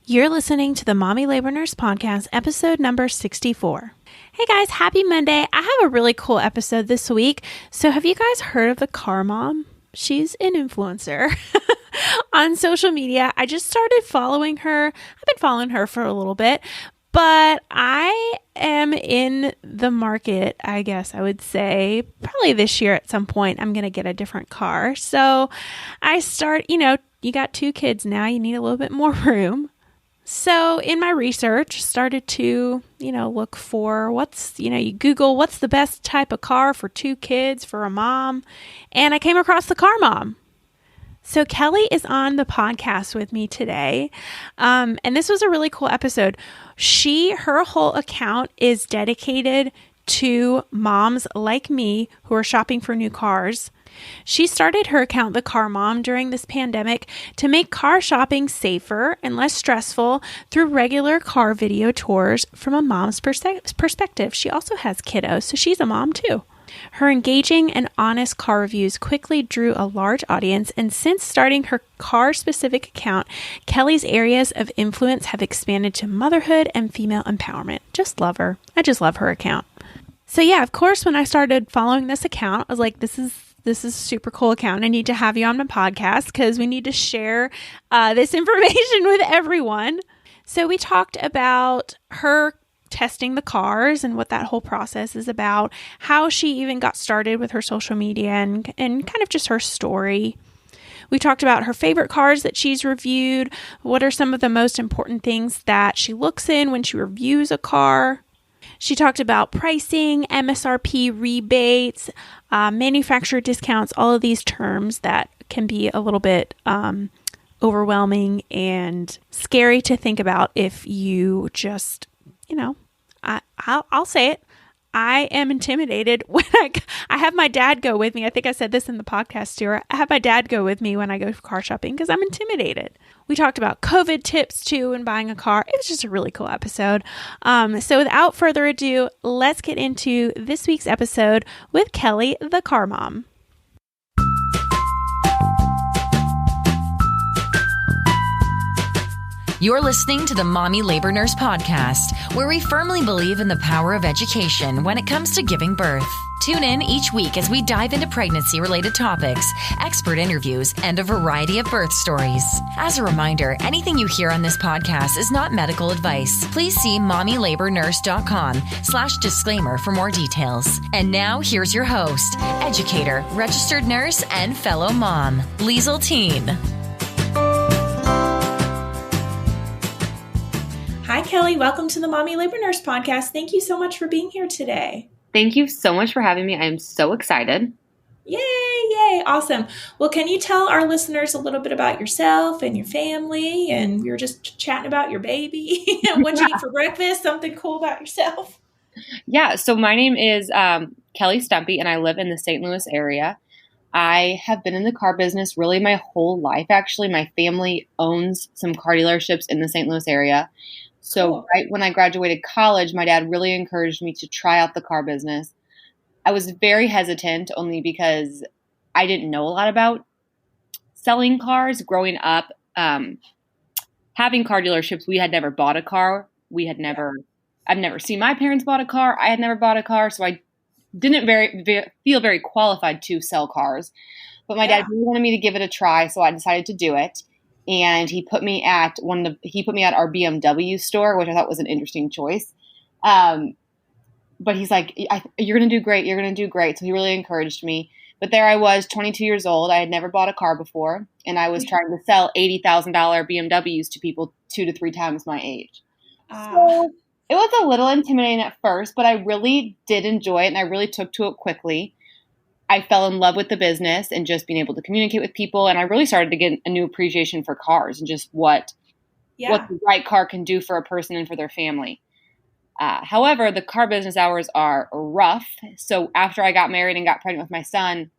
You're listening to the Mommy Labor Nurse Podcast, episode number 64. Hey guys, happy Monday. I have a really cool episode this week. So have you guys heard of the Car Mom? She's an influencer on social media. I just started following her. I've been following her for a little bit, but I am in the market, I guess I would say, probably this year at some point, I'm going to get a different car. So I start, you got 2 kids now, you need a little bit more room. So in my research, started to, look for you Google what's the best type of car for 2 kids for a mom. And I came across the Car Mom. So Kelly is on the podcast with me today. And this was a really cool episode. Her whole account is dedicated to moms like me who are shopping for new cars. She started her account, The Car Mom, during this pandemic to make car shopping safer and less stressful through regular car video tours from a mom's perspective. She also has kiddos, so she's a mom too. Her engaging and honest car reviews quickly drew a large audience, and since starting her car-specific account, Kelly's areas of influence have expanded to motherhood and female empowerment. Just love her. I just love her account. So yeah, of course, when I started following this account, I was like, this is a super cool account. I need to have you on my podcast because we need to share this information with everyone. So we talked about her testing the cars and what that whole process is about, how she even got started with her social media and kind of just her story. We talked about her favorite cars that she's reviewed. What are some of the most important things that she looks in when she reviews a car? She talked about pricing, MSRP, rebates, manufacturer discounts, all of these terms that can be a little bit overwhelming and scary to think about if you just, I'll say it. I am intimidated when I have my dad go with me. I think I said this in the podcast too. I have my dad go with me when I go car shopping because I'm intimidated. We talked about COVID tips too and buying a car. It was just a really cool episode. So without further ado, let's get into this week's episode with Kelly, the Car Mom. You're listening to the Mommy Labor Nurse Podcast, where we firmly believe in the power of education when it comes to giving birth. Tune in each week as we dive into pregnancy-related topics, expert interviews, and a variety of birth stories. As a reminder, anything you hear on this podcast is not medical advice. Please see mommylabornurse.com/disclaimer for more details. And now, here's your host, educator, registered nurse, and fellow mom, Liesl Teen. Hi, Kelly. Welcome to the Mommy Labor Nurse Podcast. Thank you so much for being here today. Thank you so much for having me. I am so excited. Yay. Awesome. Well, can you tell our listeners a little bit about yourself and your family? And you're just chatting about your baby. What you eat for breakfast? Something cool about yourself? Yeah. So my name is Kelly Stumpy, and I live in the St. Louis area. I have been in the car business really my whole life. Actually, my family owns some car dealerships in the St. Louis area. So Cool. Right when I graduated college, my dad really encouraged me to try out the car business. I was very hesitant only because I didn't know a lot about selling cars. Growing up, having car dealerships, we had never bought a car. I've never seen my parents bought a car. I had never bought a car. So I didn't feel very qualified to sell cars. But my dad really wanted me to give it a try. So I decided to do it. And he put me at our BMW store, which I thought was an interesting choice. But he's like, you're going to do great. You're going to do great. So he really encouraged me. But there I was, 22 years old. I had never bought a car before. And I was trying to sell $80,000 BMWs to people 2 to 3 times my age. So it was a little intimidating at first, but I really did enjoy it. And I really took to it quickly. I fell in love with the business and just being able to communicate with people. And I really started to get a new appreciation for cars and just what the right car can do for a person and for their family. However, the car business hours are rough. So after I got married and got pregnant with my son,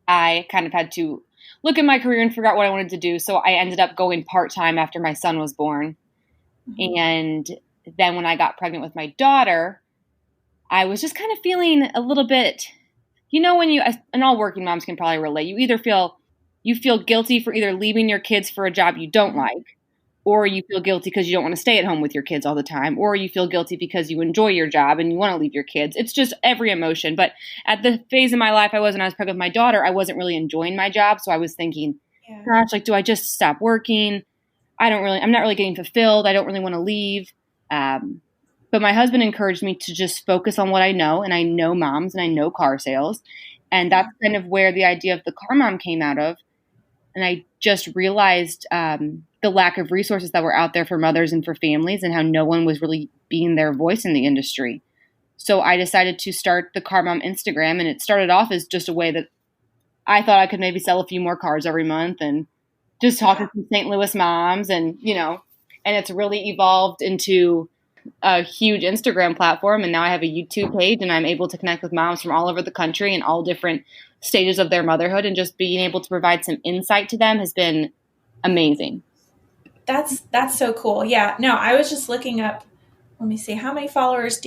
I kind of had to look at my career and figure out what I wanted to do. So I ended up going part-time after my son was born. Mm-hmm. And then when I got pregnant with my daughter, I was just kind of feeling a little bit, and all working moms can probably relate. You feel guilty for either leaving your kids for a job you don't like, or you feel guilty because you don't want to stay at home with your kids all the time, or you feel guilty because you enjoy your job and you want to leave your kids. It's just every emotion. But at the phase of my life I was when I was pregnant with my daughter, I wasn't really enjoying my job. So I was thinking, gosh, like, do I just stop working? I'm not really getting fulfilled. I don't really want to leave. But my husband encouraged me to just focus on what I know. And I know moms and I know car sales. And that's kind of where the idea of the car mom came out of. And I just realized the lack of resources that were out there for mothers and for families, and how no one was really being their voice in the industry. So I decided to start the Car Mom Instagram, and it started off as just a way that I thought I could maybe sell a few more cars every month and just talk to some St. Louis moms, and, and it's really evolved into a huge Instagram platform. And now I have a YouTube page, and I'm able to connect with moms from all over the country and all different stages of their motherhood, and just being able to provide some insight to them has been amazing. That's so cool. Yeah. No, I was just looking up, let me see, how many followers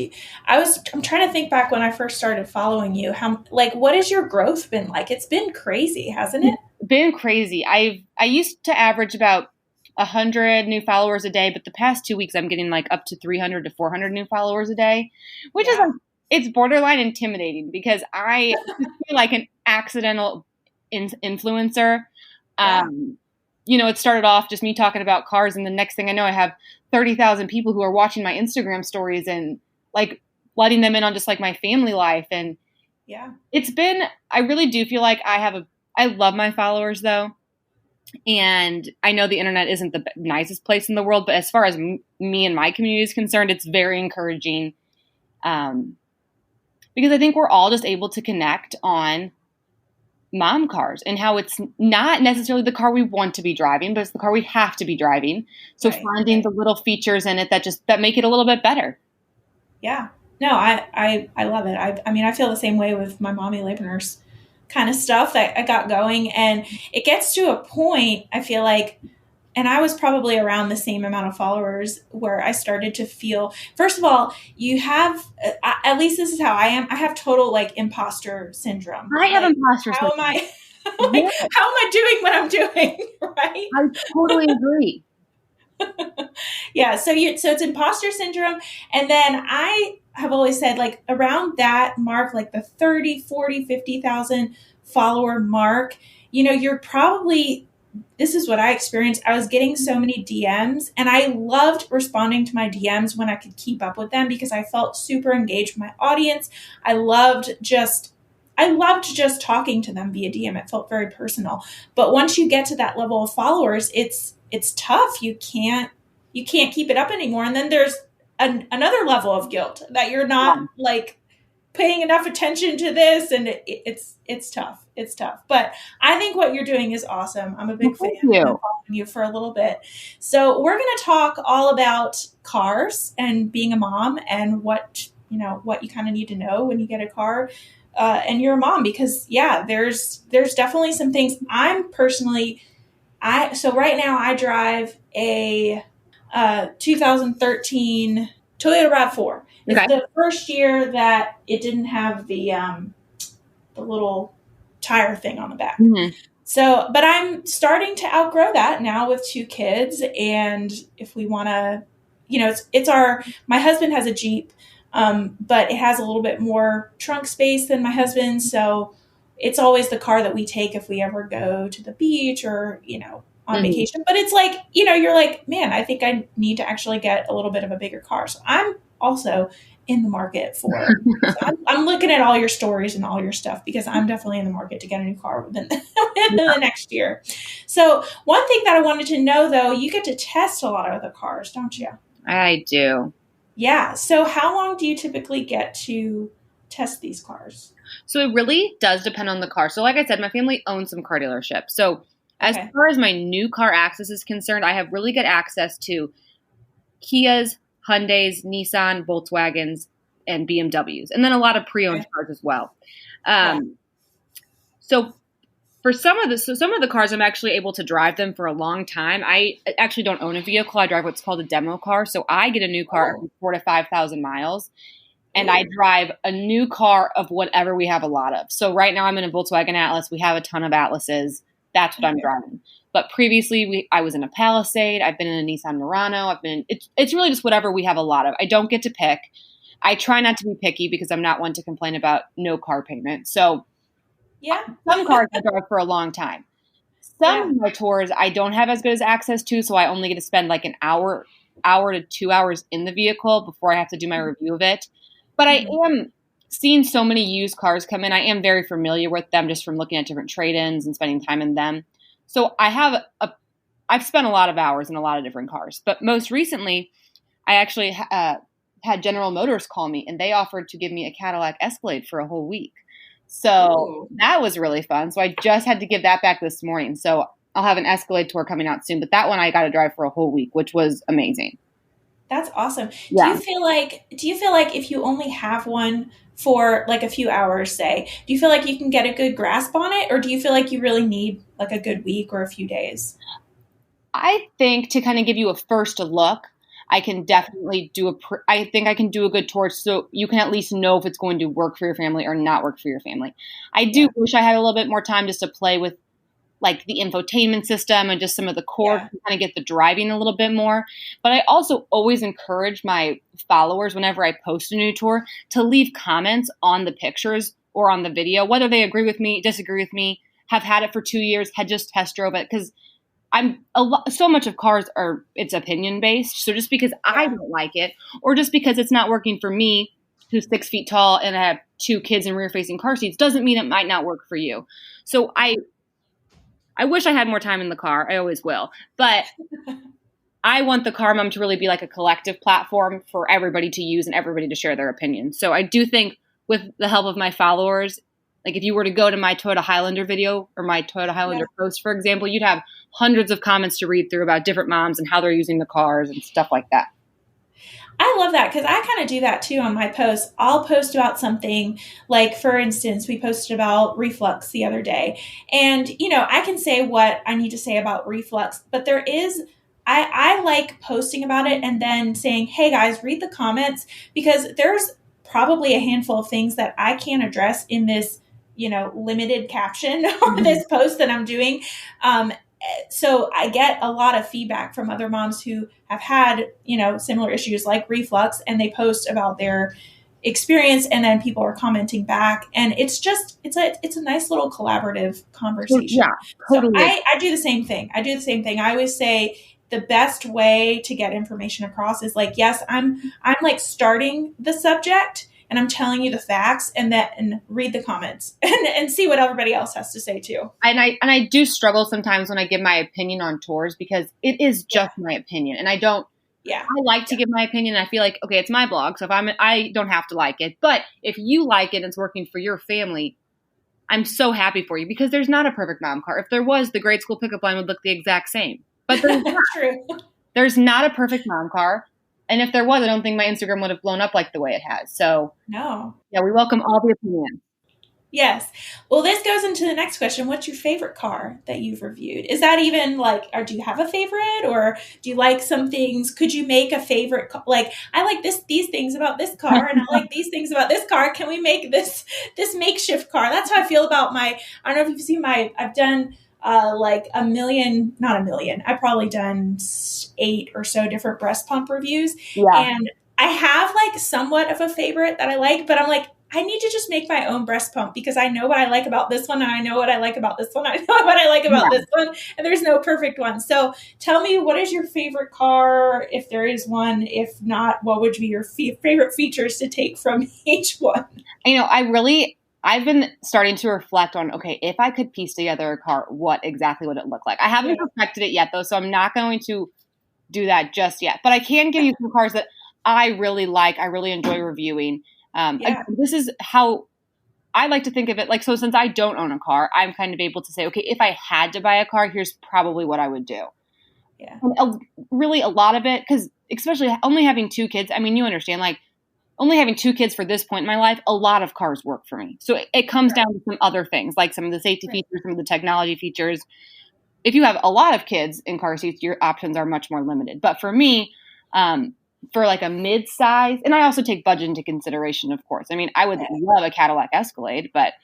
I'm trying to think back when I first started following you. What has your growth been like? It's been crazy, hasn't it? Been crazy. I used to average about 100 new followers a day, but the past 2 weeks I'm getting like up to 300 to 400 new followers a day, which is like, it's borderline intimidating because I feel like an accidental influencer. It started off just me talking about cars, and the next thing I know, I have 30,000 people who are watching my Instagram stories and like letting them in on just like my family life. And I really do feel like I love my followers though. And I know the internet isn't the nicest place in the world, but as far as me and my community is concerned, it's very encouraging. Because I think we're all just able to connect on mom cars and how it's not necessarily the car we want to be driving, but it's the car we have to be driving. So finding the little features in it that make it a little bit better. Yeah. No, I love it. I feel the same way with my mommy labor nurse kind of stuff that I got going, and it gets to a point, I feel like, and I was probably around the same amount of followers where I started to feel, first of all, you have, at least this is how I am. I have total like imposter syndrome. I have imposter syndrome. How am I doing what I'm doing? Right. I totally agree. Yeah. So it's imposter syndrome. And then I have always said, like, around that mark, like the 30, 40, 50,000 follower mark, you're probably, this is what I experienced. I was getting so many DMs, and I loved responding to my DMs when I could keep up with them because I felt super engaged with my audience. I loved just talking to them via DM. It felt very personal. But once you get to that level of followers, it's tough. You can't keep it up anymore. And then there's another level of guilt that you're not like paying enough attention to this, and it's tough. It's tough. But I think what you're doing is awesome. I'm a big fan. I've been following you for a little bit. So we're going to talk all about cars and being a mom and what you kind of need to know when you get a car and you're a mom, because there's definitely some things so right now I drive a 2013 Toyota RAV4. It's the first year that it didn't have the little tire thing on the back. Mm-hmm. So, but I'm starting to outgrow that now with 2 kids. And if we want to, my husband has a Jeep, but it has a little bit more trunk space than my husband. So it's always the car that we take if we ever go to the beach or, on vacation. But it's like, you're like, man, I think I need to actually get a little bit of a bigger car. So I'm also in the market for, I'm looking at all your stories and all your stuff because I'm definitely in the market to get a new car within the next year. So one thing that I wanted to know though, you get to test a lot of the cars, don't you? I do. Yeah. So how long do you typically get to test these cars? So it really does depend on the car. So like I said, my family owns some car dealerships. So as far as my new car access is concerned, I have really good access to Kias, Hyundais, Nissan, Volkswagens, and BMWs, and then a lot of pre-owned cars as well. So for some of the cars, I'm actually able to drive them for a long time. I actually don't own a vehicle. I drive what's called a demo car. So I get a new car every 4,000 to 5,000 miles, and I drive a new car of whatever we have a lot of. So right now I'm in a Volkswagen Atlas. We have a ton of Atlases. That's what I'm driving. But previously I was in a Palisade. I've been in a Nissan Murano. It's really just whatever we have a lot of. I don't get to pick. I try not to be picky because I'm not one to complain about no car payment. So yeah, some cars I drive for a long time. Some of my tours I don't have as good as access to, so I only get to spend like an hour to 2 hours in the vehicle before I have to do my review of it. But I am seeing so many used cars come in. I am very familiar with them just from looking at different trade-ins and spending time in them. So I've spent a lot of hours in a lot of different cars. But most recently, I actually had General Motors call me, and they offered to give me a Cadillac Escalade for a whole week. So that was really fun. So I just had to give that back this morning. So I'll have an Escalade tour coming out soon. But that one I got to drive for a whole week, which was amazing. That's awesome. Yeah. Do you feel like if you only have one for like a few hours, say, do you feel like you can get a good grasp on it? Or do you feel like you really need like a good week or a few days? I think to kind of give you a first look, I can definitely I think I can do a good tour so you can at least know if it's going to work for your family or not work for your family. I do wish I had a little bit more time just to play with like the infotainment system and just some of the core to kind of get the driving a little bit more. But I also always encourage my followers whenever I post a new tour to leave comments on the pictures or on the video, whether they agree with me, disagree with me, have had it for 2 years, had just test drove it, because so much of cars it's opinion based. So just because I don't like it, or just because it's not working for me, who's 6 feet tall and I have 2 kids in rear facing car seats, doesn't mean it might not work for you. So I wish I had more time in the car. I always will, but I want the Car Mom to really be like a collective platform for everybody to use and everybody to share their opinions. So I do think with the help of my followers, like if you were to go to my Toyota Highlander video or my Toyota Highlander post, for example, you'd have hundreds of comments to read through about different moms and how they're using the cars and stuff like that. I love that because I kind of do that too on my posts. I'll post about something like, for instance, we posted about reflux the other day. And, I can say what I need to say about reflux, but I like posting about it and then saying, hey guys, read the comments, because there's probably a handful of things that I can't address in this, limited caption or this post that I'm doing. So I get a lot of feedback from other moms who have had, similar issues like reflux, and they post about their experience, and then people are commenting back, and it's a nice little collaborative conversation. Yeah, totally. So I do the same thing. I always say the best way to get information across is like, yes, I'm like starting the subject and I'm telling you the facts, and read the comments and see what everybody else has to say too. And I do struggle sometimes when I give my opinion on tours, because it is just my opinion, and I like to give my opinion. And I feel like, okay, it's my blog, so I don't have to like it, but if you like it and it's working for your family, I'm so happy for you, because there's not a perfect mom car. If there was, the grade school pickup line would look the exact same, but there's not. True. There's not a perfect mom car. And if there was, I don't think my Instagram would have blown up like the way it has. So no. Yeah, we welcome all the opinions. Yes. Well, this goes into the next question. What's your favorite car that you've reviewed? Is that even like, or do you have a favorite, or do you like some things? Could you make a favorite? Like, I like these things about this car, and I like these things about this car. Can we make this makeshift car? That's how I feel about I don't know if you've seen I've done like not a million. I've probably done 8 or so different breast pump reviews. Yeah. And I have like somewhat of a favorite that I like, but I'm like, I need to just make my own breast pump, because I know what I like about this one, and I know what I like about this one. I know what I like about this one, and there's no perfect one. So tell me, what is your favorite car, if there is one? If not, what would be your favorite features to take from each one? I've been starting to reflect on, okay, if I could piece together a car, what exactly would it look like? I haven't perfected it yet, though, so I'm not going to do that just yet. But I can give you some cars that I really like, I really enjoy reviewing. This is how I like to think of it. Like, so since I don't own a car, I'm kind of able to say, okay, if I had to buy a car, here's probably what I would do. Yeah. And really a lot of it, because especially only having 2 kids, I mean, you understand, like, only having 2 kids for this point in my life, a lot of cars work for me. So it comes down to some other things, like some of the safety features, some of the technology features. If you have a lot of kids in car seats, your options are much more limited. But for me, for like a mid-size, and I also take budget into consideration, of course. I mean, I would love a Cadillac Escalade, but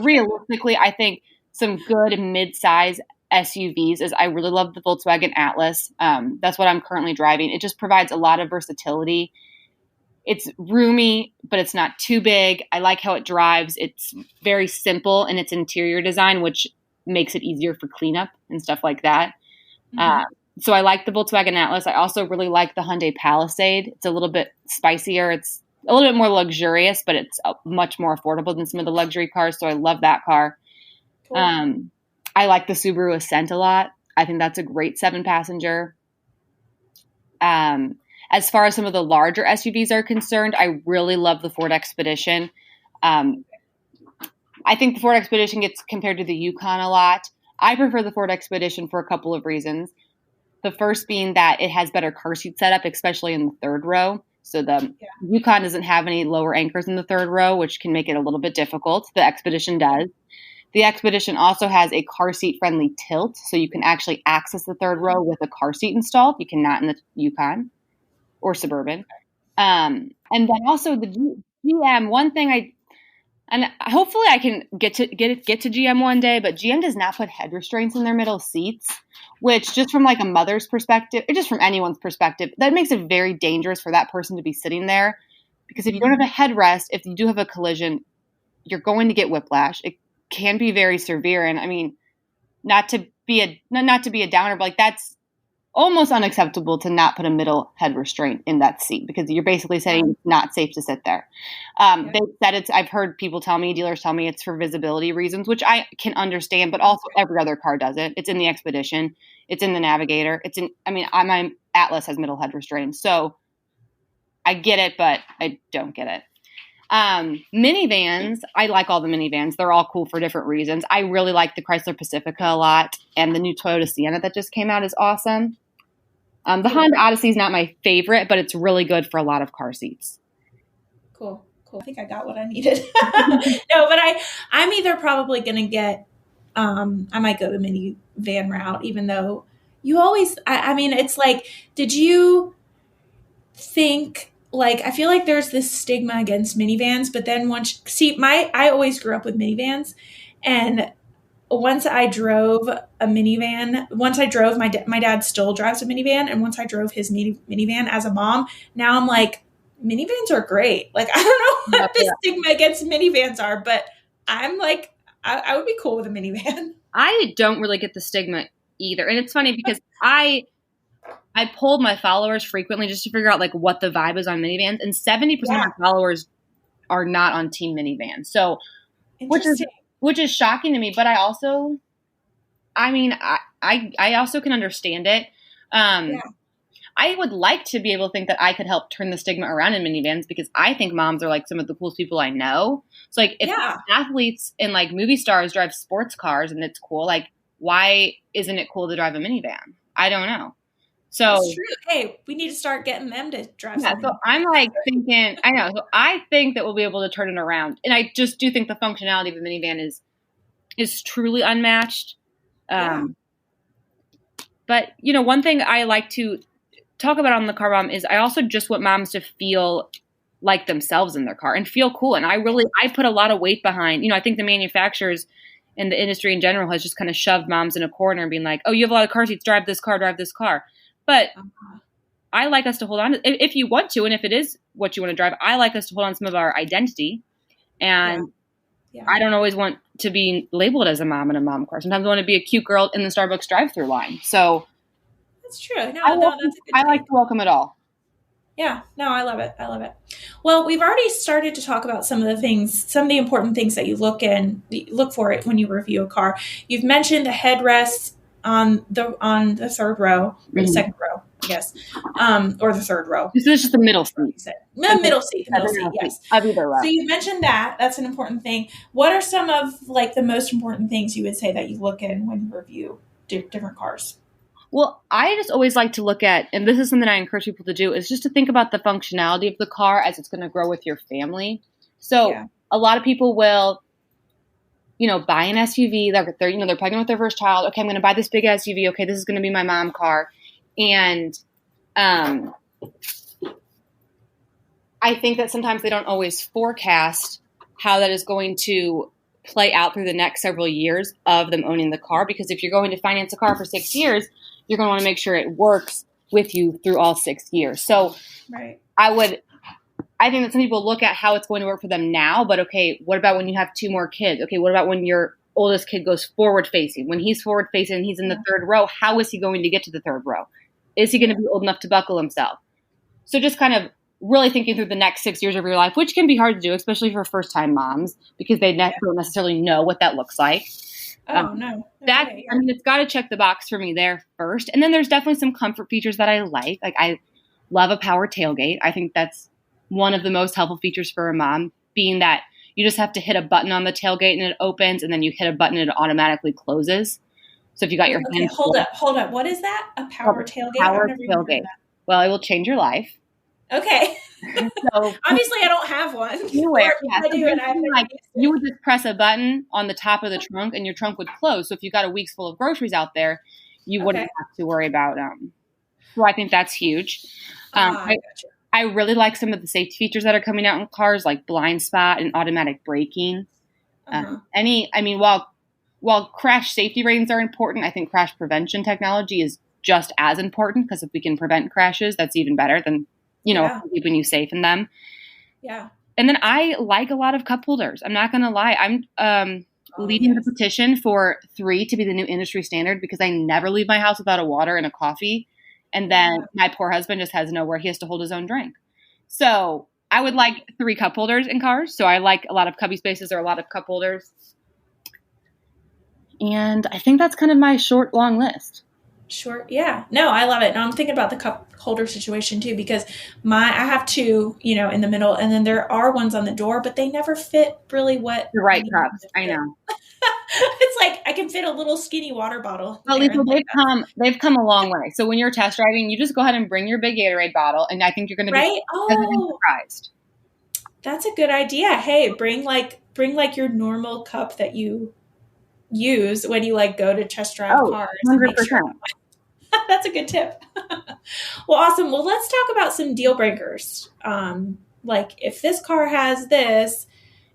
realistically, I think some good mid-size SUVs is I really love the Volkswagen Atlas. That's what I'm currently driving. It just provides a lot of versatility. It's roomy, but it's not too big. I like how it drives. It's very simple in its interior design, which makes it easier for cleanup and stuff like that. So I like the Volkswagen Atlas. I also really like the Hyundai Palisade. It's a little bit spicier. It's a little bit more luxurious, but it's much more affordable than some of the luxury cars. So I love that car. Cool. I like the Subaru Ascent a lot. I think that's a great 7-passenger. As far as some of the larger SUVs are concerned, I really love the Ford Expedition. I think the Ford Expedition gets compared to the Yukon a lot. I prefer the Ford Expedition for a couple of reasons. The first being that it has better car seat setup, especially in the third row. So the Yukon doesn't have any lower anchors in the third row, which can make it a little bit difficult. The Expedition does. The Expedition also has a car seat friendly tilt, so you can actually access the third row with a car seat installed. You cannot in the Yukon or Suburban. And then also the GM. One thing and hopefully I can get to GM one day, but GM does not put head restraints in their middle seats, which just from like a mother's perspective, or just from anyone's perspective, that makes it very dangerous for that person to be sitting there. Because if you don't have a headrest, if you do have a collision, you're going to get whiplash. It can be very severe. And I mean, not to be a downer, but like that's almost unacceptable to not put a middle head restraint in that seat, because you're basically saying it's not safe to sit there. They said I've heard dealers tell me it's for visibility reasons, which I can understand, but also every other car does it. It's in the Expedition. It's in the Navigator. My Atlas has middle head restraints. So I get it, but I don't get it. Minivans, I like all the minivans. They're all cool for different reasons. I really like the Chrysler Pacifica a lot, and the new Toyota Sienna that just came out is awesome. The Honda Odyssey is not my favorite, but it's really good for a lot of car seats. Cool. I think I got what I needed. No, but I'm either probably going to get, I might go the minivan route, even though you always, I mean, it's like, did you think, like, I feel like there's this stigma against minivans, but then I always grew up with minivans, and once I drove a minivan, my dad still drives a minivan, and once I drove his minivan as a mom, now I'm like, minivans are great. Like, I don't know what the stigma against minivans are, but I'm like, I would be cool with a minivan. I don't really get the stigma either. And it's funny because I polled my followers frequently just to figure out like what the vibe is on minivans, and 70% of my followers are not on team minivan. So, which is shocking to me, but I also can understand it. I would like to be able to think that I could help turn the stigma around in minivans, because I think moms are like some of the coolest people I know. So like if athletes and like movie stars drive sports cars and it's cool, like why isn't it cool to drive a minivan? I don't know. So that's true. Hey, we need to start getting them to drive. Yeah, so I'm like thinking, I know. So I think that we'll be able to turn it around. And I just do think the functionality of a minivan is truly unmatched. But, one thing I like to talk about on the Car Mom is I also just want moms to feel like themselves in their car and feel cool. And I put a lot of weight behind, I think the manufacturers and the industry in general has just kind of shoved moms in a corner and being like, oh, you have a lot of car seats, drive this car. But I like us to hold on to, if you want to, and if it is what you want to drive, I like us to hold on to some of our identity. And I don't always want to be labeled as a mom in a mom car. Sometimes I want to be a cute girl in the Starbucks drive-through line. So that's true. No, that's a good I like to welcome it all. Yeah, no, I love it. Well, we've already started to talk about some of the important things that you look for it when you review a car. You've mentioned the headrests on the third row, or the second row, I guess, or the third row. This is just the middle seat. Middle seat, yes. Of either row. So you mentioned that. That's an important thing. What are some of like the most important things you would say that you look in when you review different cars? Well, I just always like to look at, and this is something I encourage people to do, is just to think about the functionality of the car as it's going to grow with your family. So a lot of people will, buy an SUV. They're pregnant with their first child. Okay, I'm going to buy this big SUV. Okay, this is going to be my mom car. And I think that sometimes they don't always forecast how that is going to play out through the next several years of them owning the car. Because if you're going to finance a car for 6 years, you're going to want to make sure it works with you through all 6 years. So right. I think that some people look at how it's going to work for them now, but okay, what about when you have 2 more kids? Okay, what about when your oldest kid goes forward facing? When he's forward facing and he's in the third row, how is he going to get to the third row? Is he going to be old enough to buckle himself? So just kind of really thinking through the next 6 years of your life, which can be hard to do, especially for first-time moms, because they don't necessarily know what that looks like. No. I mean, it's got to check the box for me there first. And then there's definitely some comfort features that I like. Like I love a power tailgate. I think that's one of the most helpful features for a mom, being that you just have to hit a button on the tailgate and it opens, and then you hit a button and it automatically closes. So if you got your hands hold up. What is that? A power tailgate? Power tailgate. Well, it will change your life. Okay. So obviously I don't have one. You would just press a button on the top of the trunk and your trunk would close. So if you got a week's full of groceries out there, you wouldn't have to worry about so I think that's huge. I really like some of the safety features that are coming out in cars, like blind spot and automatic braking. While crash safety ratings are important, I think crash prevention technology is just as important, because if we can prevent crashes, that's even better than, keeping you safe in them. Yeah. And then I like a lot of cup holders. I'm not going to lie. I'm leading the petition for 3 to be the new industry standard, because I never leave my house without a water and a coffee. And then my poor husband just has nowhere. He has to hold his own drink. So I would like 3 cup holders in cars. So I like a lot of cubby spaces or a lot of cup holders. And I think that's kind of my short, long list. Sure. Yeah. No, I love it. And I'm thinking about the cup holder situation too, because I have 2, in the middle, and then there are ones on the door, but they never fit really what the right cups. I know. It's like I can fit a little skinny water bottle. Well, Lisa, they've come a long way. So when you're test driving, you just go ahead and bring your big Gatorade bottle, and I think you're going to be surprised. That's a good idea. Hey, bring your normal cup that you use when you go to test drive cars. 100%. Sure. That's a good tip. Well, awesome. Well, let's talk about some deal breakers. If this car has this,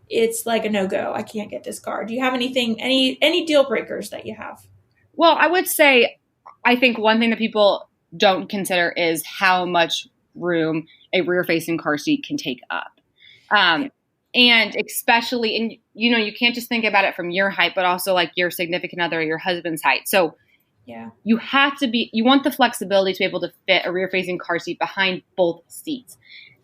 it's like a no-go. I can't get this car. Do you have any deal breakers that you have? Well, I would say, I think one thing that people don't consider is how much room a rear-facing car seat can take up. And especially, you can't just think about it from your height, but also like your significant other or your husband's height. So you want the flexibility to be able to fit a rear-facing car seat behind both seats.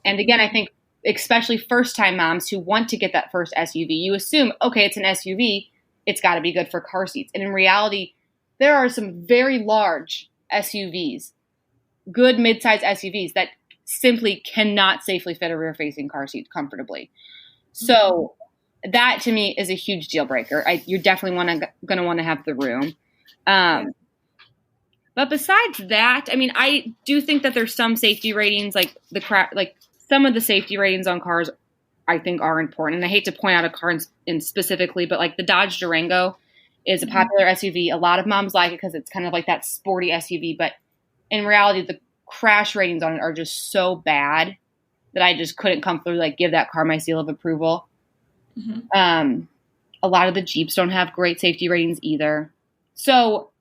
And again, I think especially first-time moms who want to get that first SUV, you assume, okay, it's an SUV, it's got to be good for car seats. And in reality, there are some very large SUVs, good mid-size SUVs that simply cannot safely fit a rear-facing car seat comfortably. So that to me is a huge deal breaker. You're definitely going to want to have the room. But besides that, I mean, I do think that there's some safety ratings, like some of the safety ratings on cars I think are important. And I hate to point out a car in specifically, but like the Dodge Durango is a popular SUV. A lot of moms like it because it's kind of like that sporty SUV. But in reality, the crash ratings on it are just so bad that I just couldn't comfortably give that car my seal of approval. A lot of the Jeeps don't have great safety ratings either. So,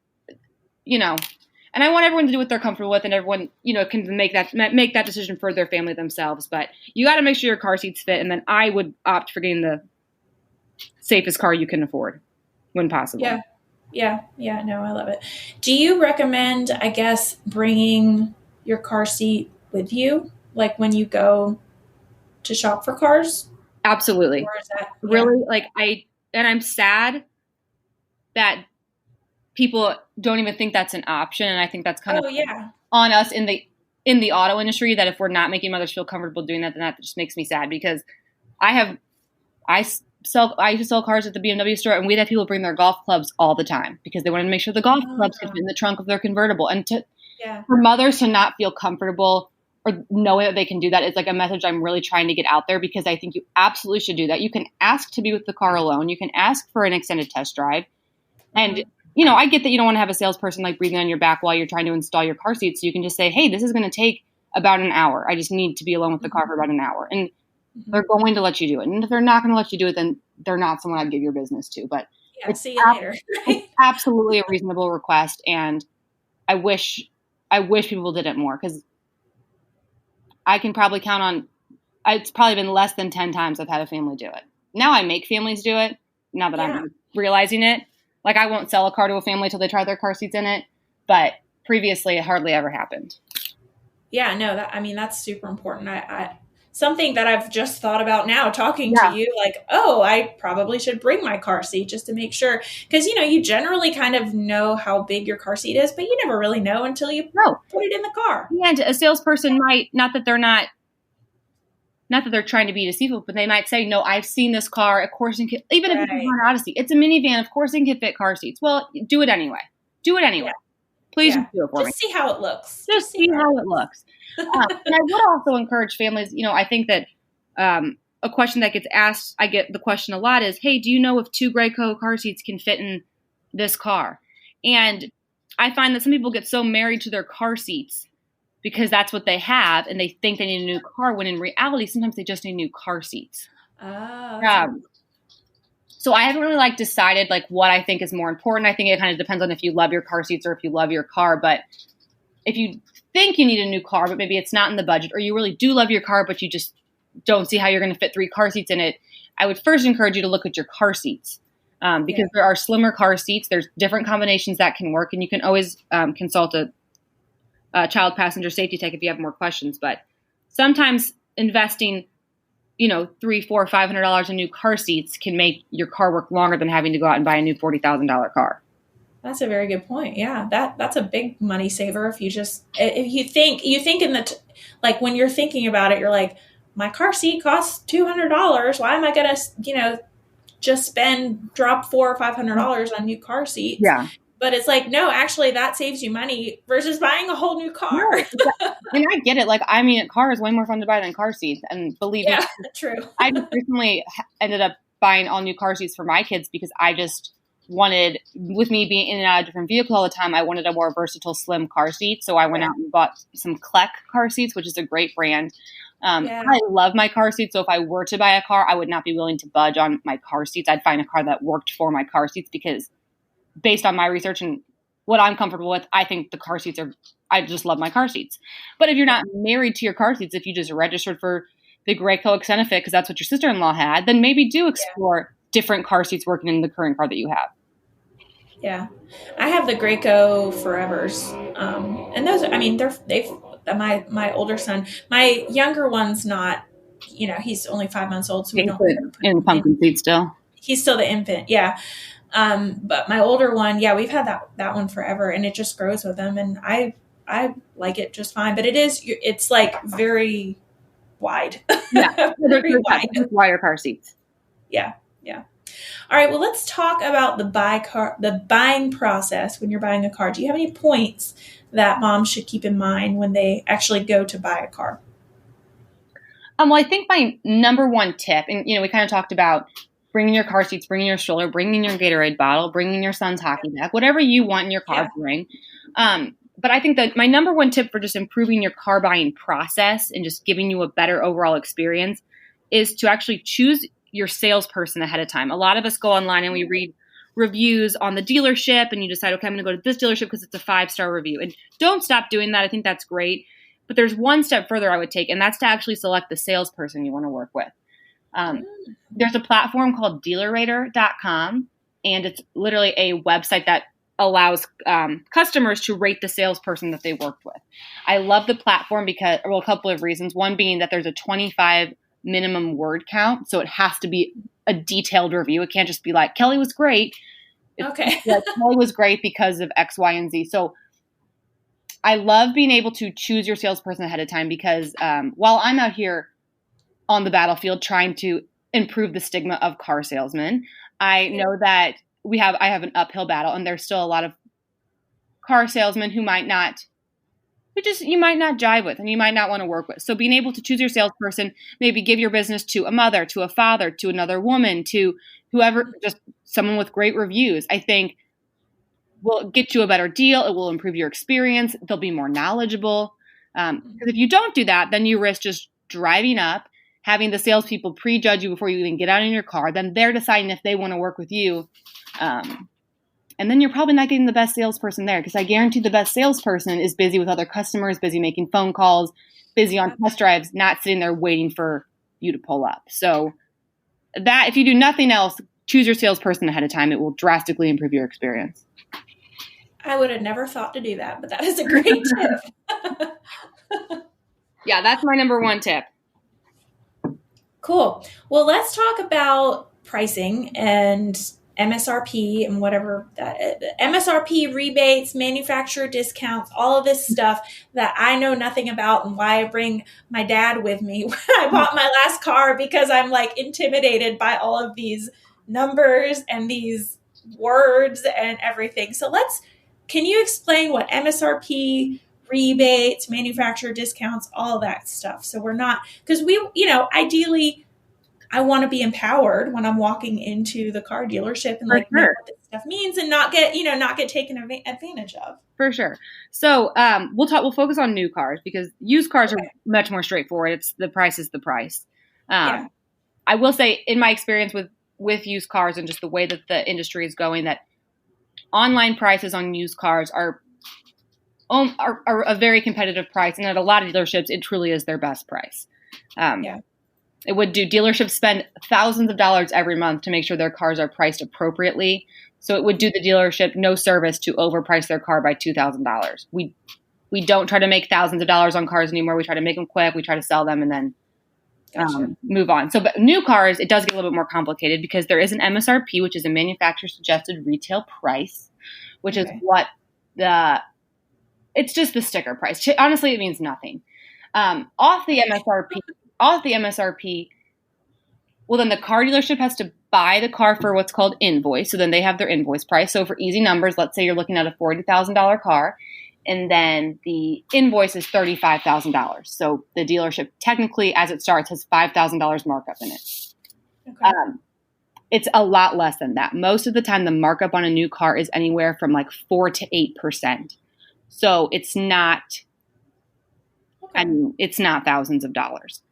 and I want everyone to do what they're comfortable with, and everyone, can make that decision for their family themselves. But you got to make sure your car seats fit. And then I would opt for getting the safest car you can afford when possible. Yeah. No, I love it. Do you recommend, I guess, bringing your car seat with you, like when you go to shop for cars? Absolutely. Or is that really I'm sad that people don't even think that's an option. And I think that's kind of on us in the auto industry, that if we're not making mothers feel comfortable doing that, then that just makes me sad, because I used to sell cars at the BMW store, and we'd have people bring their golf clubs all the time because they wanted to make sure the golf clubs could fit in the trunk of their convertible. And for mothers to not feel comfortable or knowing that they can do that is like a message I'm really trying to get out there, because I think you absolutely should do that. You can ask to be with the car alone. You can ask for an extended test drive. And, I get that you don't want to have a salesperson breathing on your back while you're trying to install your car seat. So you can just say, hey, this is going to take about an hour. I just need to be alone with the car for about an hour. And They're going to let you do it. And if they're not going to let you do it, then they're not someone I'd give your business to. But see you later. It's absolutely a reasonable request. And I wish people did it more, because I can probably count on, it's probably been less than 10 times I've had a family do it. Now I make families do it, now that I'm realizing it. Like, I won't sell a car to a family till they try their car seats in it. But previously, it hardly ever happened. Yeah, no, that's super important. I something that I've just thought about now talking to you, like, oh, I probably should bring my car seat just to make sure. Because, you generally kind of know how big your car seat is, but you never really know until you put it in the car. Yeah, and a salesperson might, not that they're trying to be deceitful, but they might say, no, I've seen this car, of course, even if it's an Odyssey, it's a minivan, of course it can fit car seats. Well, do it anyway. Yeah. Please do it for me. Just see how it looks. Just see how it looks. And I would also encourage families, I think that a question that gets asked, I get the question a lot, is, hey, do you know if 2 Graco car seats can fit in this car? And I find that some people get so married to their car seats because that's what they have, and they think they need a new car, when in reality, sometimes they just need new car seats. So I haven't really decided what I think is more important. I think it kind of depends on if you love your car seats or if you love your car. But if you think you need a new car, but maybe it's not in the budget, or you really do love your car, but you just don't see how you're going to fit 3 car seats in it, I would first encourage you to look at your car seats, because there are slimmer car seats. There's different combinations that can work, and you can always consult a child passenger safety tech if you have more questions. But sometimes investing $300, $400, $500 in new car seats can make your car work longer than having to go out and buy a new $40,000 car. That's a very good point. Yeah, that's a big money saver. If you think in when you're thinking about it, you're like, my car seat costs $200. Why am I going to, just drop $400 or $500 on new car seats? Yeah. But it's like, no, actually that saves you money versus buying a whole new car. And I get it. A car is way more fun to buy than car seats. And believe me, true. I just recently ended up buying all new car seats for my kids, because I just wanted, with me being in and out of a different vehicle all the time, I wanted a more versatile, slim car seat. So I went out and bought some Kleck car seats, which is a great brand. I love my car seats. So if I were to buy a car, I would not be willing to budge on my car seats. I'd find a car that worked for my car seats, because based on my research and what I'm comfortable with, I think the car seats I just love my car seats. But if you're not married to your car seats, if you just registered for the Graco Xenofit because that's what your sister-in-law had, then maybe do explore different car seats working in the current car that you have. Yeah. I have the Graco Forevers. And those, my older son, my younger one's not, he's only 5 months old. So we don't in the pumpkin seat still. He's still the infant. Yeah. But my older one, we've had that one forever, and it just grows with him, and I like it just fine. But it's very wide. Yeah. Very wide. Wider car seats. Yeah. Yeah. All right. Well, let's talk about the buying process when you're buying a car. Do you have any points that moms should keep in mind when they actually go to buy a car? Well, I think my number one tip, and we kind of talked about bringing your car seats, bringing your stroller, bringing your Gatorade bottle, bringing your son's hockey bag, whatever you want in your car, bring. But I think that my number one tip for just improving your car buying process and just giving you a better overall experience is to actually choose your salesperson ahead of time. A lot of us go online and we read reviews on the dealership, and you decide, okay, I'm going to go to this dealership because it's a 5-star review. And don't stop doing that. I think that's great. But there's one step further I would take, and that's to actually select the salesperson you want to work with. There's a platform called dealerrater.com, and it's literally a website that allows customers to rate the salesperson that they worked with. I love the platform because, a couple of reasons. One being that there's a 25 minimum word count, so it has to be a detailed review. It can't just be like, Kelly was great. Okay. Kelly was great because of X, Y, and Z. So I love being able to choose your salesperson ahead of time, because while I'm out here on the battlefield trying to improve the stigma of car salesmen, I know that I have an uphill battle, and there's still a lot of car salesmen who you might not jive with and you might not want to work with. So being able to choose your salesperson, maybe give your business to a mother, to a father, to another woman, to whoever, just someone with great reviews, I think will get you a better deal. It will improve your experience. They'll be more knowledgeable. Because if you don't do that, then you risk just driving up, having the salespeople prejudge you before you even get out in your car. Then they're deciding if they want to work with you. And then you're probably not getting the best salesperson there, because I guarantee the best salesperson is busy with other customers, busy making phone calls, busy on test drives, not sitting there waiting for you to pull up. So that, if you do nothing else, choose your salesperson ahead of time. It will drastically improve your experience. I would have never thought to do that, but that is a great tip. Yeah, that's my number one tip. Cool. Well, let's talk about pricing and MSRP and whatever that is. MSRP, rebates, manufacturer discounts, all of this stuff that I know nothing about, and why I bring my dad with me when I bought my last car, because I'm like intimidated by all of these numbers and these words and everything. So can you explain what MSRP, rebates, manufacturer discounts, all that stuff? So we're not, because ideally I want to be empowered when I'm walking into the car dealership and know what this stuff means, and not get taken advantage of. For sure. So we'll focus on new cars, because used cars are much more straightforward. It's the price is the price. I will say, in my experience with used cars and just the way that the industry is going, that online prices on used cars are a very competitive price, and at a lot of dealerships, it truly is their best price. It would do dealerships spend thousands of dollars every month to make sure their cars are priced appropriately. So it would do the dealership no service to overprice their car by $2,000. We don't try to make thousands of dollars on cars anymore. We try to make them quick. We try to sell them and then move on. So, but new cars, it does get a little bit more complicated, because there is an MSRP, which is a manufacturer suggested retail price, which is what it's just the sticker price. Honestly, it means nothing. Off the MSRP, well, then the car dealership has to buy the car for what's called invoice. So then they have their invoice price. So for easy numbers, let's say you're looking at a $40,000 car, and then the invoice is $35,000. So the dealership technically, as it starts, has $5,000 markup in it. Okay. It's a lot less than that. Most of the time, the markup on a new car is anywhere from like 4 to 8%. So it's not, it's not thousands of dollars.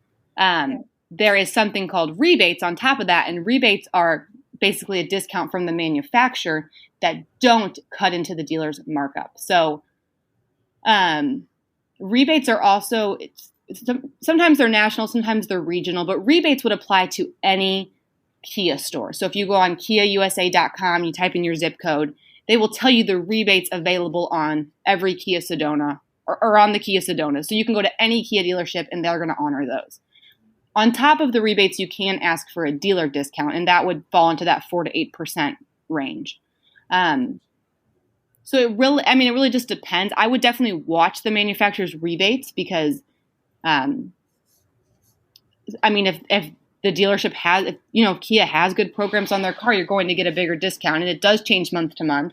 There is something called rebates on top of that, and rebates are basically a discount from the manufacturer that don't cut into the dealer's markup. So rebates are also, sometimes they're national, sometimes they're regional, but rebates would apply to any Kia store. So if you go on KiaUSA.com, you type in your zip code, they will tell you the rebates available on every Kia Sedona or on the Kia Sedona. So you can go to any Kia dealership and they're going to honor those. On top of the rebates, you can ask for a dealer discount, and that would fall into that 4 to 8% range. So it really just depends. I would definitely watch the manufacturer's rebates, because, if the dealership has, if Kia has good programs on their car, you're going to get a bigger discount, and it does change month to month.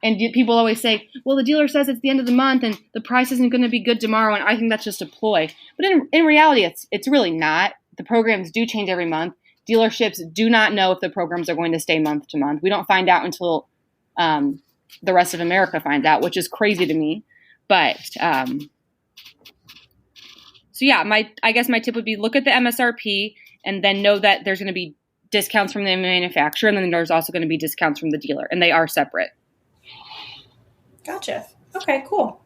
And people always say, well, the dealer says it's the end of the month and the price isn't going to be good tomorrow. And I think that's just a ploy. But in reality, it's really not. The programs do change every month. Dealerships do not know if the programs are going to stay month to month. We don't find out until the rest of America finds out, which is crazy to me. But I guess my tip would be, look at the MSRP and then know that there's going to be discounts from the manufacturer, and then there's also going to be discounts from the dealer, and they are separate. Gotcha. Okay, cool.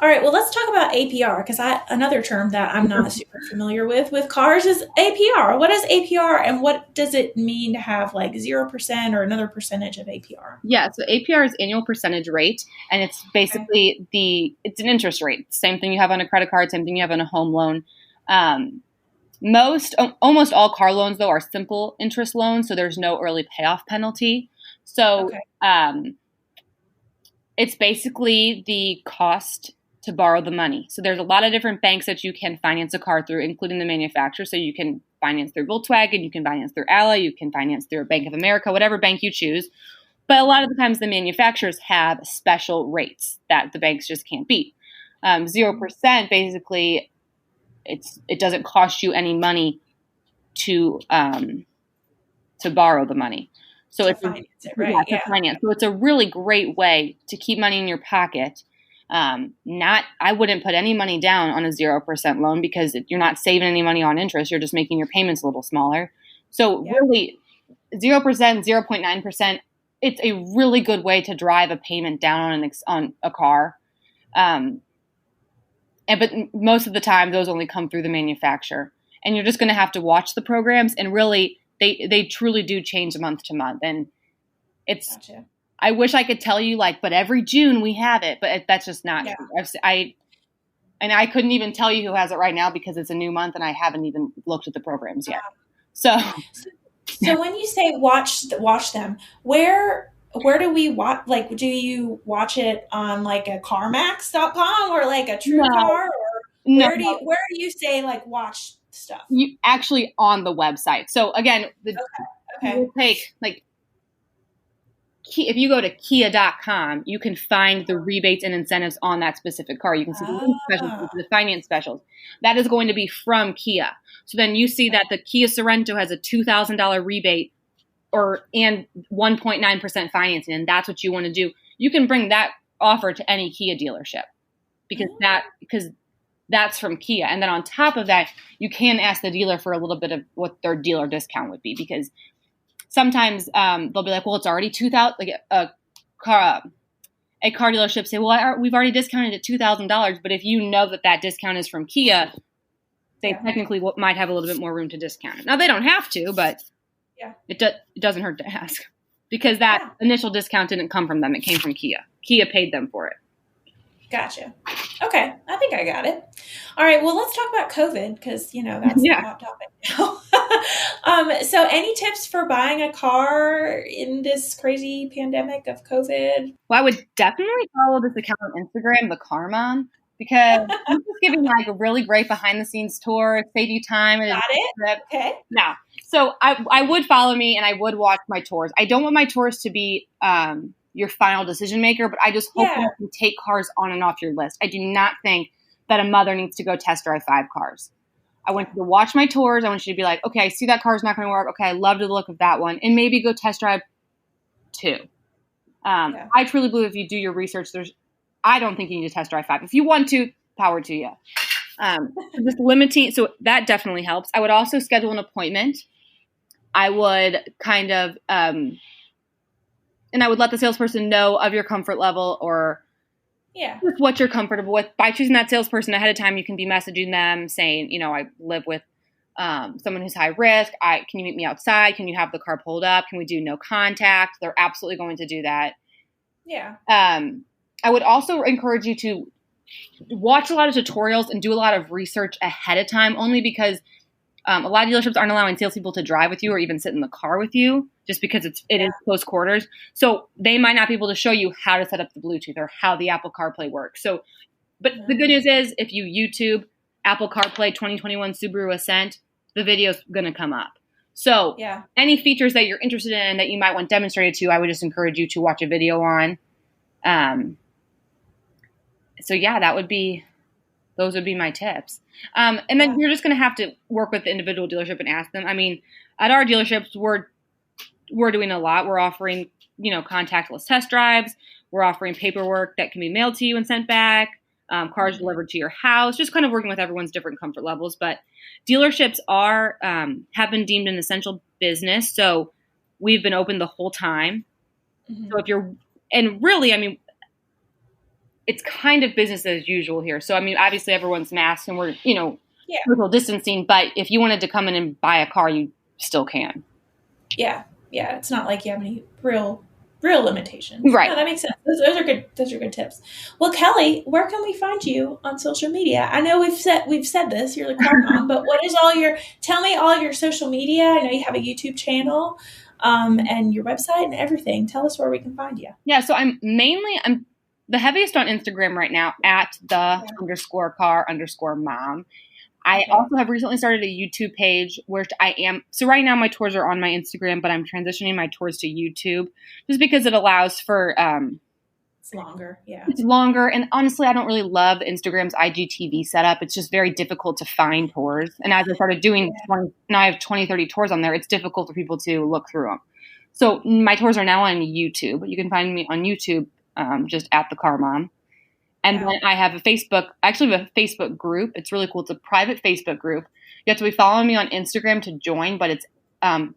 All right, well, let's talk about APR, because another term that I'm not super familiar with cars is APR. What is APR, and what does it mean to have like 0% or another percentage of APR? Yeah, so APR is annual percentage rate, and it's basically it's an interest rate. Same thing you have on a credit card, same thing you have on a home loan. Almost all car loans, though, are simple interest loans, so there's no early payoff penalty. So it's basically the cost to borrow the money. So there's a lot of different banks that you can finance a car through, including the manufacturer. So you can finance through Volkswagen, you can finance through Ally, you can finance through Bank of America, whatever bank you choose. But a lot of the times the manufacturers have special rates that the banks just can't beat. 0%, basically, it doesn't cost you any money to borrow the money. So it's finance it, right? To finance. So it's a really great way to keep money in your pocket. I wouldn't put any money down on a 0% loan because you're not saving any money on interest. You're just making your payments a little smaller. So really 0%, 0.9%, it's a really good way to drive a payment down on a car. But most of the time those only come through the manufacturer, and you're just going to have to watch the programs, and really they truly do change month to month. And it's, gotcha. I wish I could tell you but every June we have it, but that's just not true. I couldn't even tell you who has it right now because it's a new month and I haven't even looked at the programs yet. So when you say watch them, where do we watch? Do you watch it on a CarMax.com or a TrueCar? Or where do you say watch stuff? You actually on the website. So again, we'll take if you go to Kia.com, you can find the rebates and incentives on that specific car. You can see the specials, the finance specials. That is going to be from Kia. So then you see that the Kia Sorento has a $2,000 rebate and 1.9% financing, and that's what you want to do. You can bring that offer to any Kia dealership because that's from Kia. And then on top of that, you can ask the dealer for a little bit of what their dealer discount would be, because sometimes they'll be like, well, it's already $2,000. A car dealership say, well, we've already discounted it $2,000. But if you know that discount is from Kia, they technically might have a little bit more room to discount it. Now, they don't have to, but it doesn't hurt to ask, because that initial discount didn't come from them. It came from Kia. Kia paid them for it. Gotcha. Okay. I think I got it. All right. Well, let's talk about COVID because, that's the hot topic now. So any tips for buying a car in this crazy pandemic of COVID? Well, I would definitely follow this account on Instagram, the Car Mom, because I'm just giving a really great behind the scenes tour, save you time. Got it. Okay. Now, so I would follow me and I would watch my tours. I don't want my tours to be, your final decision maker, but I just hope you can take cars on and off your list. I do not think that a mother needs to go test drive 5 cars. I want you to watch my tours. I want you to be like, okay, I see that car's not going to work. Okay, I love the look of that one. And maybe go test drive 2. I truly believe if you do your research, I don't think you need to test drive 5. If you want to, power to you. Just limiting. So that definitely helps. I would also schedule an appointment. I would and I would let the salesperson know of your comfort level or just what you're comfortable with. By choosing that salesperson ahead of time, you can be messaging them saying, I live with someone who's high risk. Can you meet me outside? Can you have the car pulled up? Can we do no contact? They're absolutely going to do that. Yeah. I would also encourage you to watch a lot of tutorials and do a lot of research ahead of time, only because a lot of dealerships aren't allowing salespeople to drive with you or even sit in the car with you just because it is close quarters. So they might not be able to show you how to set up the Bluetooth or how the Apple CarPlay works. So, but the good news is if you YouTube Apple CarPlay 2021 Subaru Ascent, the video's going to come up. So any features that you're interested in that you might want demonstrated to, I would just encourage you to watch a video on. Those would be my tips. And then you're just going to have to work with the individual dealership and ask them. I mean, at our dealerships, we're doing a lot. We're offering, contactless test drives. We're offering paperwork that can be mailed to you and sent back, cars delivered to your house, just kind of working with everyone's different comfort levels. But dealerships have been deemed an essential business. So we've been open the whole time. Mm-hmm. So it's kind of business as usual here. So, obviously everyone's masked and we're, social distancing, but if you wanted to come in and buy a car, you still can. Yeah. Yeah. It's not like you have any real limitations. Right. No, that makes sense. Those are good. Those are good tips. Well, Kelly, where can we find you on social media? I know we've said this, you're the Car Mom, but tell me all your social media. I know you have a YouTube channel, and your website and everything. Tell us where we can find you. Yeah. So I'm the heaviest on Instagram right now at the _car_mom. I also have recently started a YouTube page where so right now my tours are on my Instagram, but I'm transitioning my tours to YouTube just because it allows for, it's longer. Yeah. It's longer. And honestly, I don't really love Instagram's IGTV setup. It's just very difficult to find tours. And as I started doing, now I have 20, 30 tours on there. It's difficult for people to look through them. So my tours are now on YouTube. You can find me on YouTube. Just at the Car Mom. And then I have a Facebook group. It's really cool. It's a private Facebook group. You have to be following me on Instagram to join, but it's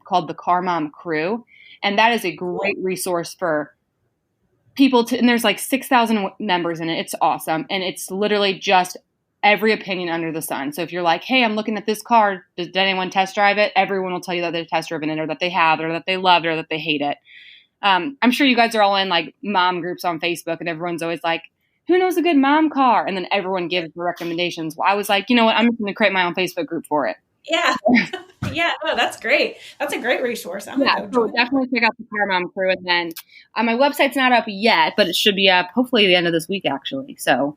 called the Car Mom Crew. And that is a great resource for people and there's like 6,000 members in it. It's awesome. And it's literally just every opinion under the sun. So if you're like, hey, I'm looking at this car, did anyone test drive it? Everyone will tell you that they've test driven it, or that they have, or that they loved it, or that they hate it. I'm sure you guys are all in like mom groups on Facebook, and everyone's always like, who knows a good mom car? And then everyone gives the recommendations. Well, I was like, you know what? I'm just going to create my own Facebook group for it. Yeah. Yeah. No, that's great. That's a great resource. So definitely check out the Car Mom Crew. And then my website's not up yet, but it should be up hopefully the end of this week, actually. So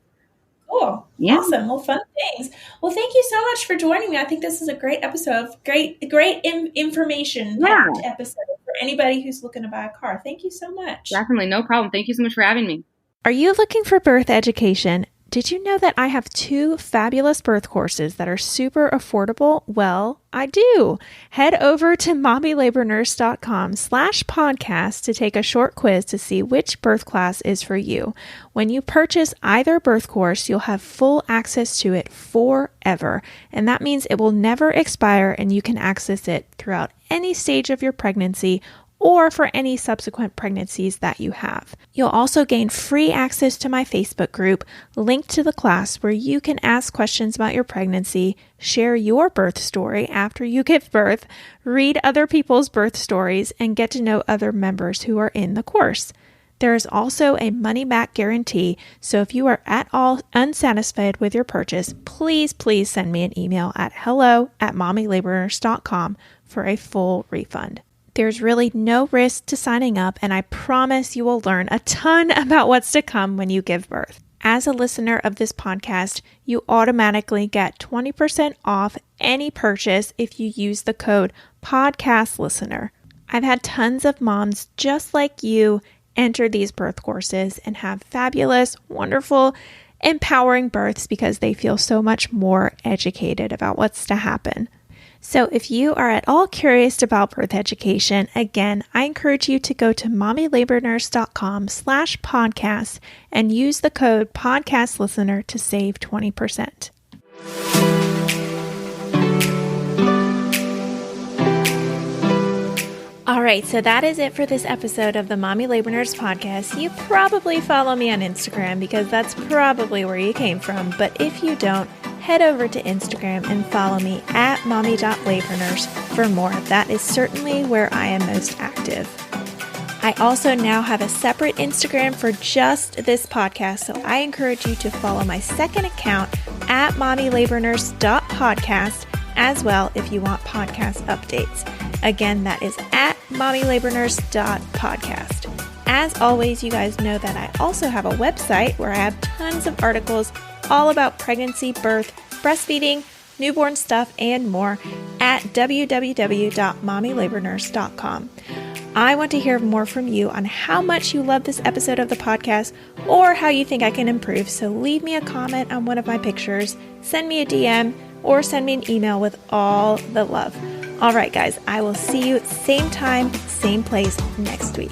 cool. Yeah. Awesome. Well, fun things. Well, thank you so much for joining me. I think this is a great episode of great information episode for anybody who's looking to buy a car. Thank you so much. Definitely. No problem. Thank you so much for having me. Are you looking for birth education? Did you know that I have 2 fabulous birth courses that are super affordable? Well, I do. Head over to mommylabornurse.com/podcast to take a short quiz to see which birth class is for you. When you purchase either birth course, you'll have full access to it forever. And that means it will never expire, and you can access it throughout any stage of your pregnancy or for any subsequent pregnancies that you have. You'll also gain free access to my Facebook group, linked to the class, where you can ask questions about your pregnancy, share your birth story after you give birth, read other people's birth stories, and get to know other members who are in the course. There is also a money-back guarantee, so if you are at all unsatisfied with your purchase, please send me an email at hello@mommylabornurse.com for a full refund. There's really no risk to signing up, and I promise you will learn a ton about what's to come when you give birth. As a listener of this podcast, you automatically get 20% off any purchase if you use the code PODCASTLISTENER. I've had tons of moms just like you enter these birth courses and have fabulous, wonderful, empowering births because they feel so much more educated about what's to happen. So if you are at all curious about birth education, again, I encourage you to go to mommylabornurse.com/podcast and use the code PODCASTLISTENER to save 20%. All right, so that is it for this episode of the Mommy Labor Nurse podcast. You probably follow me on Instagram because that's probably where you came from. But if you don't, head over to Instagram and follow me at mommy.labornurse for more. That is certainly where I am most active. I also now have a separate Instagram for just this podcast, so I encourage you to follow my second account at mommylabornurse.podcast as well if you want podcast updates. Again, that is at mommylabornurse.podcast. As always, you guys know that I also have a website where I have tons of articles all about pregnancy, birth, breastfeeding, newborn stuff, and more at www.mommylabornurse.com. I want to hear more from you on how much you love this episode of the podcast or how you think I can improve. So leave me a comment on one of my pictures, send me a DM, or send me an email with all the love. All right, guys, I will see you same time, same place next week.